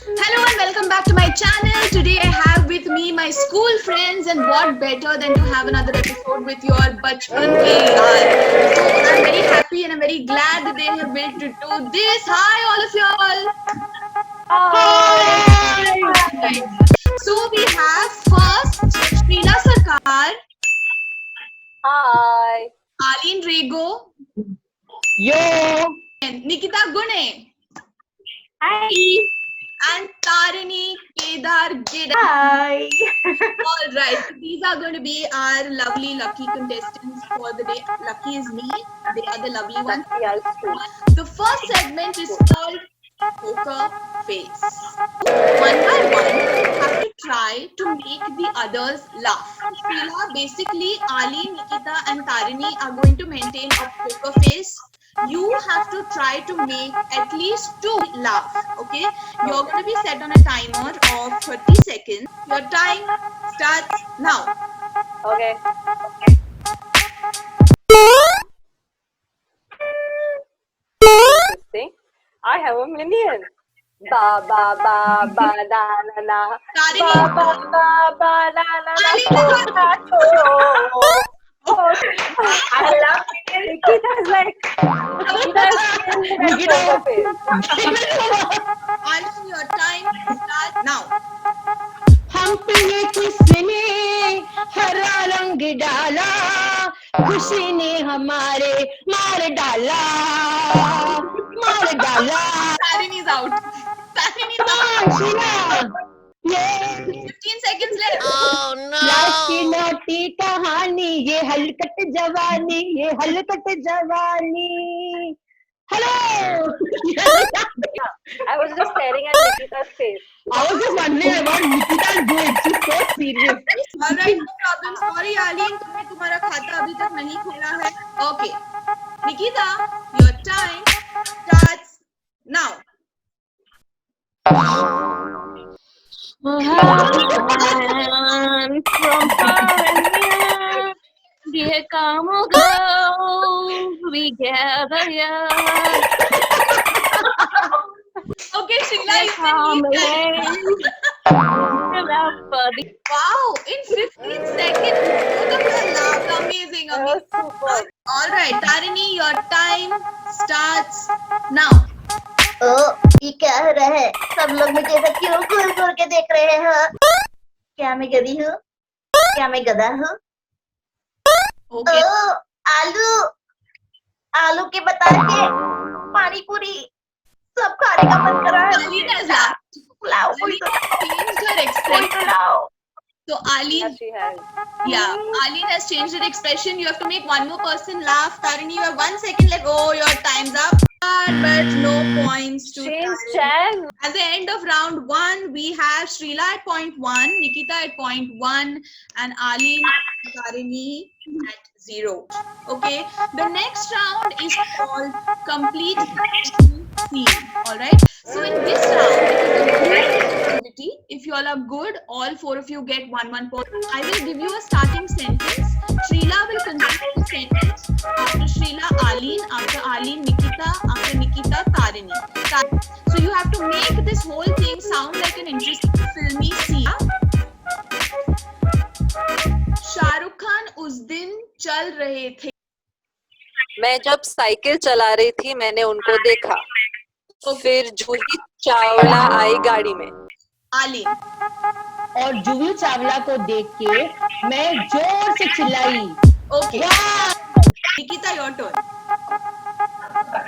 Hello and welcome back to my channel. Today I have with me my school friends, and what better than to have another episode with your Bachpan Ke Yaar. So I'm very happy and I'm very glad that they have built to do this. Hi all of y'all. Hi. Right. So we have first Srila Sarkar, Hi. Aleen Rego, Yo. and Nikita Gune, Hi. and Tarini Kedar Gida. Hi. All right, so these are going to be our lovely lucky contestants for the day. Lucky is me. They are the lovely ones. Yes, true. The first segment is called Poker Face. One by one, you have to try to make the others laugh. Sheila, basically, Ali, Nikita, and Tarini are going to maintain a poker face. You have to try to make at least two laugh. Okay, you're going to be set on a timer of 30 seconds. Your time starts now. Okay. Interesting. I have a million. Ba ba ba ba na na na. Tarini, Ba ba ba ba na na na. Ali, Oh, I love Nikita's like Nikita's poker face. Ali, your time starts now. हम पे ये किसने हरा रंग डाला, खुशी ने हमारे मार डाला, मार डाला। Tarini is out. Tarini is out. हाँ, शीला, ये 15 seconds left. लाइफ की नौटी कहानी, ये हलकट जवानी, ये हलकट जवानी। Hello. I was just staring at Nikita's face. I was just wondering about Nikita's good. She's so serious. Alright, no problem. Sorry, Aline, तुमने तुम्हारा खाता अभी तक नहीं खोला है. Okay. Nikita, your time starts now. And from far and near, dear come or go, we gather here. Okay, Sheila, you Come can leave. Wow, in 15 seconds, both of you laughed. Amazing, That was amazing. super. Alright, Tarini, your time starts now. ओ, ये क्या हो रहा है? सब लोग मुझे ऐसा क्यों घूर घूर के देख रहे हो? क्या मैं गधी हूँ? क्या मैं गधा हूँ? Okay. ओ, आलू, आलू के बतार के पानी पूरी सब खाने का मन कर रहा है। Aline has laughed. लाओ, कोई Aline तो has changed her कोई expression. तो लाओ। So, Aline, Yes, she has. yeah, Aline has changed her expression. You have to make one more person laugh. Tarini, you have 1 second left. Oh, your time's up. But no points to She's Tarini. Chan. At the end of round 1, we have Srila at point 1, Nikita at point 1, and Aline and Tarini at 0. Okay, the next round is called Complete the Scene. Alright, so in this round, it is a group activity. If you all are good, all 4 of you get 1 point. I will give you a starting sentence. Srila will continue the sentence. After Srila, Aline. After Aline, Nikita. After Nikita, Tarini. So you have to make this whole thing sound like an interesting filmy scene. Shahrukh Khan उस दिन चल रहे थे. मैं जब cycle चला रही थी मैंने उनको देखा. फिर जूही चावला आई गाड़ी में. आलिन. और जूही चावला को देख के मैं जोर से चिल्लाई. ओके. वाह! Nikita, your turn.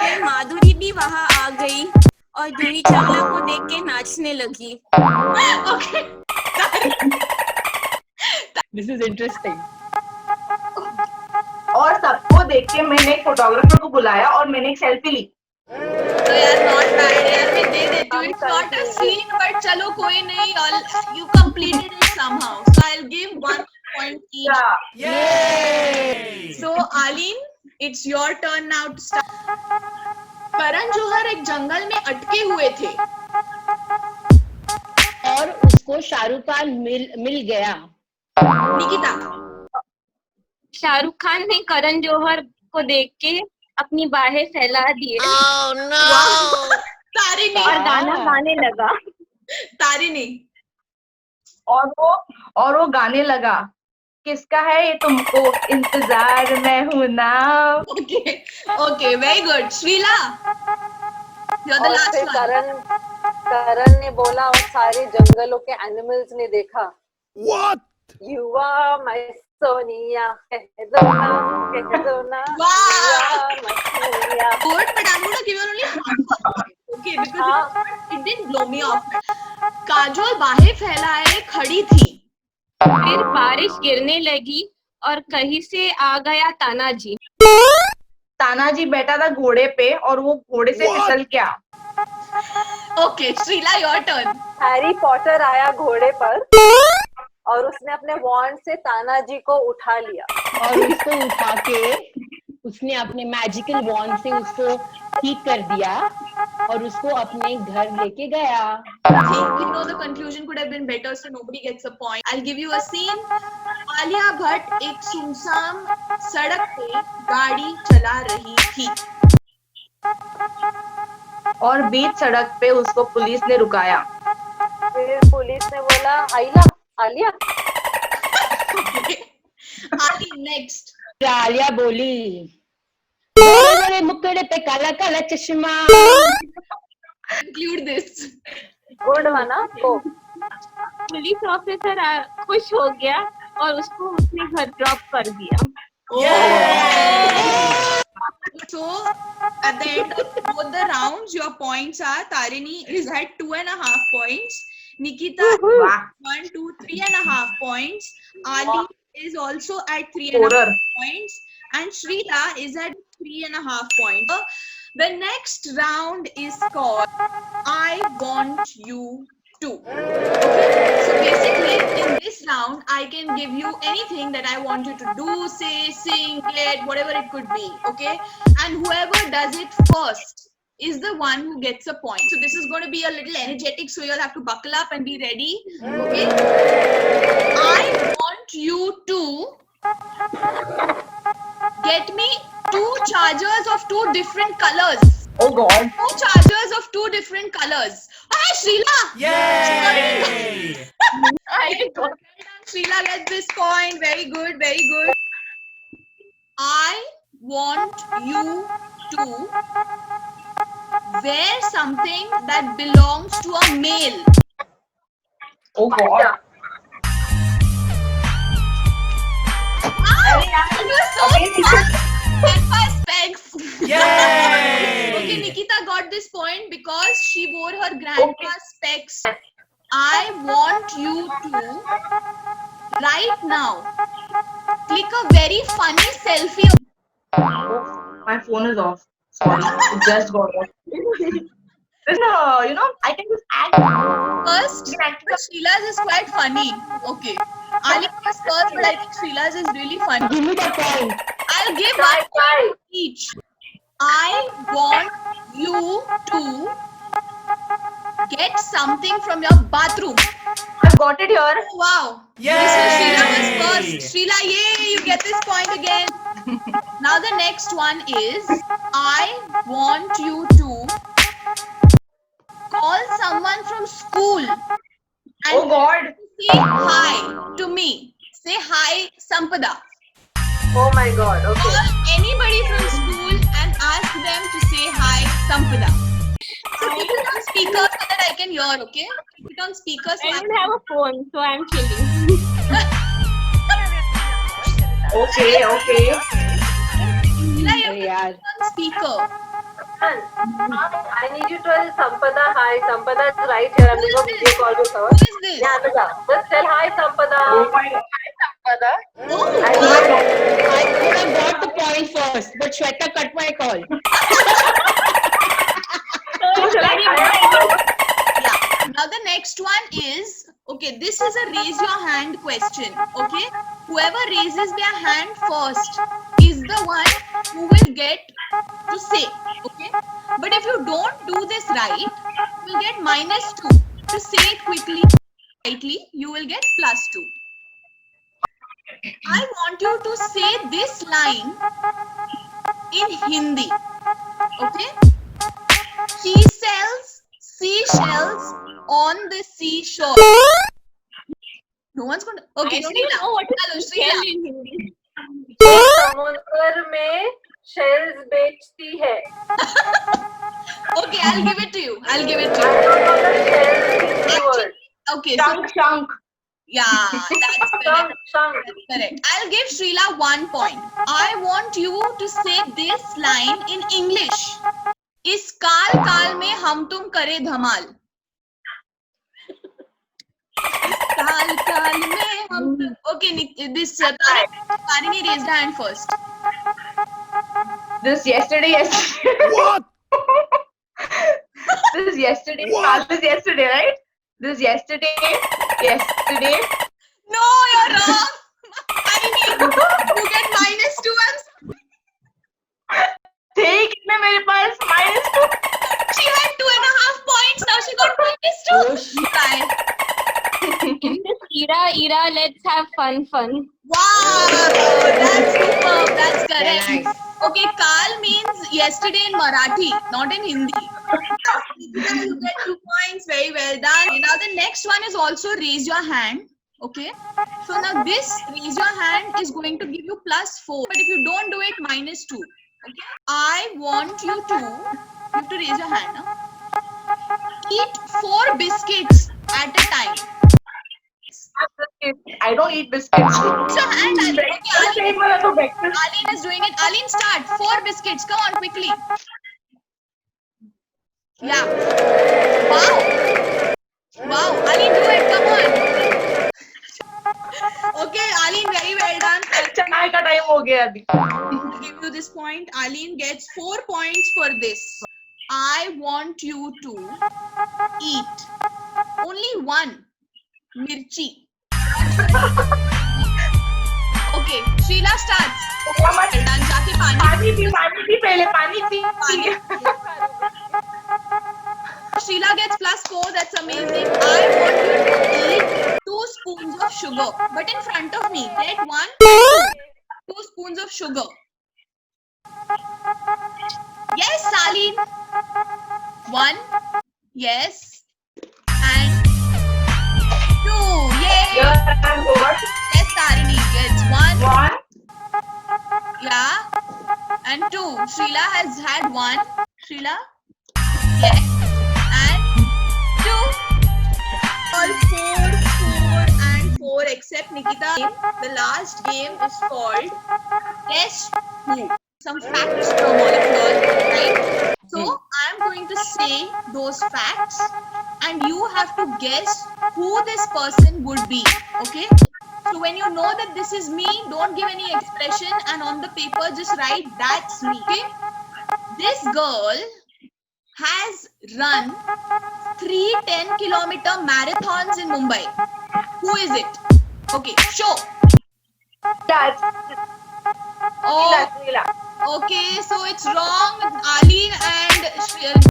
फिर माधुरी भी वहां आ गई और जूही चावला को देख के नाचने लगी. ओके. This is interesting. और सबको देख के मैंने एक फोटोग्राफर को बुलाया और मैंने एक सेल्फी ली. तो यार नॉट बैड यार, मैं दे देती हूँ. It's not a scene but चलो कोई नहीं. All you completed it somehow. So I will give 1 point each. Yeah. So Aline, it's your turn now to start. Karan Johar एक जंगल में अटके हुए थे. और उसको शाहरुख खान मिल गया. निकिता. शाहरुख खान ने करण जौहर को देख के अपनी बाहें फैला दिए Wow. तारिणी. और गाना गाने लगा. तारिणी. और वो गाने लगा, किसका है ये तुमको इंतजार मैं हूं ना. Okay, very good. Shrila, you're the और last फिर one. करण ने बोला और सारे जंगलों के एनिमल्स ने देखा. What? You are my Sonia. कह दो ना. Wow. You are my Sonia. Good, but I'm gonna give you only half a point. Okay, because it didn't blow me off. Kajol बाहें फैलाए खड़ी थी. फिर बारिश गिरने लगी और कहीं से आ गया तानाजी. तानाजी बैठा था घोड़े पे और वो घोड़े से फिसल गया. Okay, Shrila, your turn. Harry Potter आया घोड़े पर और उसने अपने वॉन्ड से तानाजी को उठा लिया. और उसको उठा के उसने अपने मैजिकल वॉन्ड से उसको ठीक कर दिया और उसको अपने घर लेके गया. I think you know the conclusion could have been better, so nobody gets a point. I'll give you a scene. Alia Bhatt एक सुनसान सड़क पे गाड़ी चला रही थी. और बीच सड़क पे उसको पुलिस ने रुकाया. फिर पुलिस ने बोला, आलिया. आली, next. आलिया बोली, बड़े बड़े मुखड़े पे काला काला चश्मा. Include this. गुड वाना गो. पुलिस ऑफिसर खुश हो गया और उसको उसने घर ड्रॉप कर दिया. So at the end of both the rounds, your points are Tarini is at 2.5 points, Nikita 1, 2, 3.5 points, Ali is also at 3.5 points, and Shrila is at 3.5 points. The next round is called I Want You To. Okay, so basically in this round I can give you anything that I want you to do, say, sing, play, whatever it could be. Okay, and whoever does it first is the one who gets a point. So this is going to be a little energetic, so you'll have to buckle up and be ready. Okay, I want you to get me 2 chargers of 2 different colors. Oh God. 2 chargers of 2 different colors. Hi, Shrila! Yay! Shrila gets this point. Very good, very good. I want you to wear something that belongs to a male. Oh God. You were so fast. And my specs. Okay, Nikita got this point because she wore her grandpa's specs. I want you to right now click a very funny selfie. My phone is off. Sorry, it just got off. Listen, I can just act. First, Sheila's is quite funny. Okay. Ali was first, but I think Sheila's is really funny. Give me the point. I'll give 1 point each. I want you to get something from your bathroom. I've got it here. Oh, wow. This was Sheila was first. Sheila, yay, you get this point again. Now the next one is, I want you to call someone from school and Oh God. say hi to me. Say hi, Sampada. Oh my God. Okay. Call anybody from school and ask them to say hi, Sampada. So put it on speaker so that I can hear, okay? Put it on speaker so I I don't have a phone, so I'm chilling. Okay. Sheila, you have to यार. put it on speaker. I need you to tell Sampada hi. Sampada is right here. I'm going to video call with her. Who is this? Yeah, Anuga. Just tell hi, Sampada. Oh my God. Oh, I could have got the point first, but Shweta cut my call. yeah. Now the next one is, okay, this is a raise your hand question, okay? Whoever raises their hand first is the one who will get to say, okay? But if you don't do this right, you will get -2. To say it quickly, rightly, you will get +2. I want you to say this line in Hindi, okay? She sells seashells on the seashore. No one's going to. Okay, I don't Srila. even know what to Hello, tell Srila. in Hindi. समुद्र में shells बेचती है. Okay, I'll give it to you. I'll give it to I you. don't know the shells Hindi word. Okay, so Shunk. yeah, that's correct. Shunk. That's correct. I'll give Srila 1 point. I want you to say this line in English. इस काल काल में हम तुम करे धमाल. इस काल काल में हम तुम. Okay, this Tarini raised her hand first. This yesterday. What? This is yesterday. What? This is yesterday, right? This is yesterday. Yesterday. No, you're wrong. Tarini, you get -2 and Take it, मेरे पास -2. she had 2.5 points. Now she got -2. Try. In this era, let's have fun. Wow, that's superb. That's correct. Very nice. Okay, Kal means yesterday in Marathi, not in Hindi. You get 2 points. Very well done. Now the next one is also raise your hand. Okay. So now this raise your hand is going to give you +4. But if you don't do it, -2. Okay. I want you to raise your hand. Now. Eat 4 biscuits at a time. I don't eat biscuits. Raise your hand. Okay, Take one for breakfast. Aline is doing it. Aline, start. 4 biscuits. Come on, quickly. Yeah. Wow. Wow. Aline, do it. Come on. Okay, Aline, very well done. चाय का time हो गया अभी. I'll give you this point. Aline gets 4 points for this. I want you to eat only 1 mirchi. Okay, Sheila starts. Well done. जाके पानी P पहले पानी P. Sheila gets +4. That's amazing. I want you to eat 2 spoons of sugar, but in front of me. Get 1, 2 spoons of sugar. Yes, Saline. 1. Yes. And 2. Yay. Yes, Tarini gets 1. Yeah. And 2. Sheila has had 1. Sheila? Yes. And 2. All 4, 4 and 4 except Nikita. The last game is called Guess Who. Some facts from all of you all, right? So I'm going to say those facts and you have to guess who this person would be. Okay? So when you know that this is me, don't give any expression and on the paper just write that's me. Okay? This girl has run 3 10-kilometer marathons in Mumbai. Who is it? Okay, show. Oh, okay, so it's wrong. Aline and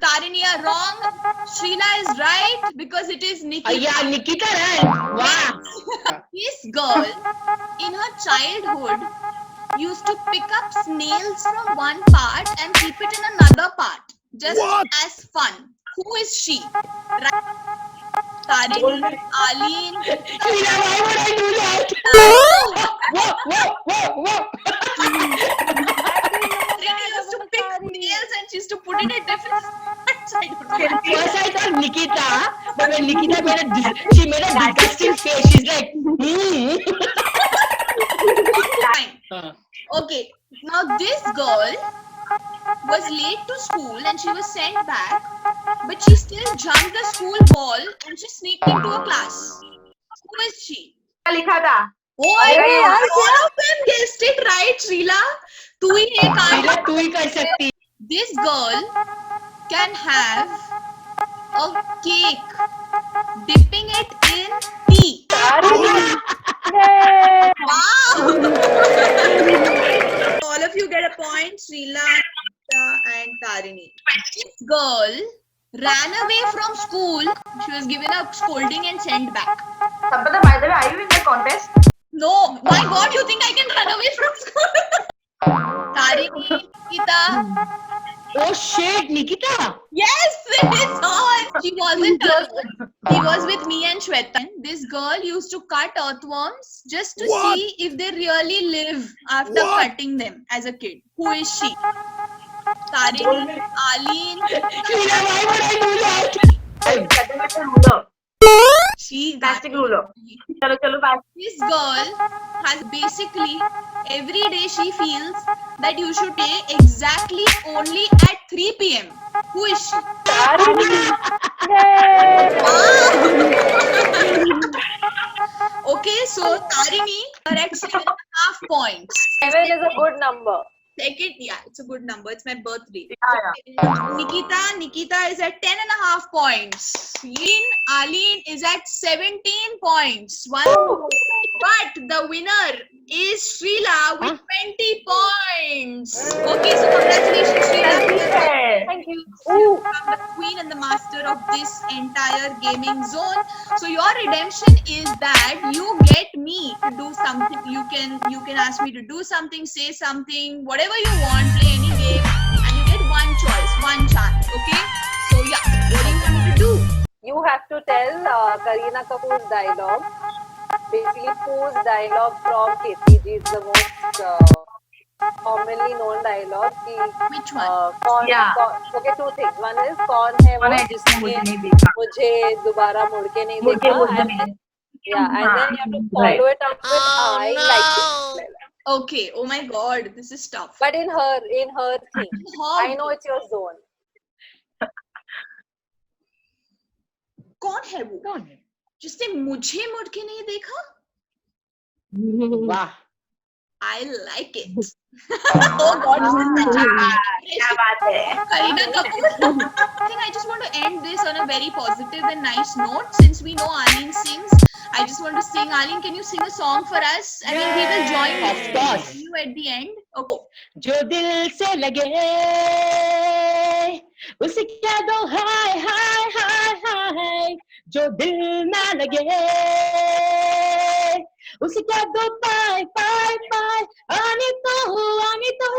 Tarini are wrong. Sheila is right because it is Nikita. Yeah, Nikita, right? Wow. This girl, in her childhood, used to pick up snails from one part and keep it in another part, just What? as fun. Who is she? Right? Tarini, Aline. Sheila, why would I do that? Whoa. Tarini used to pick snails and she used to put it at different spots. I don't know. First I thought Nikita, but when Nikita she made a disgusting face. She's like, Fine. Okay, now this girl was late to school and she was sent back, but she still jumped the school wall and she sneaked into a class. Who is she? लिखा था. Oh, all of them guessed it right, Srila. तू ही एक Sheila, तू ही कर सकती. This girl can have a cake, dipping it in tea. Wow! All of you get a point, Srila, and Tarini. This girl ran away from school. She was given a scolding and sent back. Sampata, by the way, are you in the contest? No, my God, you think I can run away from school? Tarini, Nikita, Oh shit, Nikita. Yes, it is on. She wasn't alone. She was with me and Shwetan. This girl used to cut earthworms just to see if they really live after cutting them as a kid. Who is she? Tarini, Aleen. Sheila, why would I do that? ruler. She Plastic ruler. चलो चलो बात. This girl has basically every day she feels that you should pay exactly only at 3 p.m. Who is she? Okay, so Tarini, you're at 7.5 points. 7 is a good number. Second, yeah, it's a good number. It's my birthday. Yeah. Nikita is at 10.5 points. Aleen is at 17 points. But the winner is Srila with 20 points. Okay, so congratulations, Srila. Thank you. From the queen and the master of this entire gaming zone. So your redemption is that you get me to do something. You can ask me to do something, say something, whatever you want, play any game, and you get one choice, one chance. Okay? So yeah, what do you want me to do? You have to tell Kareena Kapoor's dialogue. Basically, Pooh's dialogue from KPG is the most commonly known dialogue. Which one? Yeah. Okay, two things. One is कौन है वो जिसने मुझे जिसने नहीं देखा. मुझे दोबारा मुड़ के नहीं मुड़ के देखा. मुझे And नहीं. then, yeah, and then you have to follow it up with I like it. Okay. Oh my God, this is tough. But in her thing. I know it's your zone. कौन है वो? कौन है? जिसने मुझे मुड़ के नहीं देखा? वाह. I like it. Oh God, क्या बात है. Kareena Kapoor. I think I just want to end this on a very positive and nice note. Since we know Aleen sings, I just want to sing. Aleen, can you sing a song for us? I mean, we will join Of course. you at the end. Okay. जो दिल से लगे उसे क्या दो हाय हाय हाय हाय. जो दिल ना लगे उसे क्या दो पाए पाए पाए. आने तो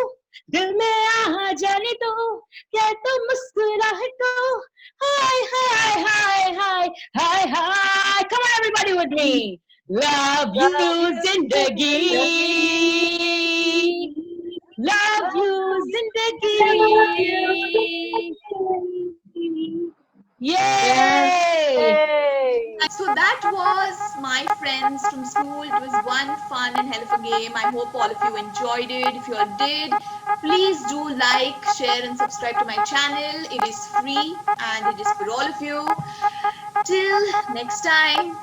दिल में आ जाने तो क्या तो मुस्कुराहट को हाय हाय हाय हाय हाय हाय. Come on everybody with me. Love you जिंदगी. Love you जिंदगी. Yay! Hey. So that was my friends from school. It was one fun and hell of a game. I hope all of you enjoyed it. If you all did, please do like, share, and subscribe to my channel. It is free and it is for all of you. Till next time,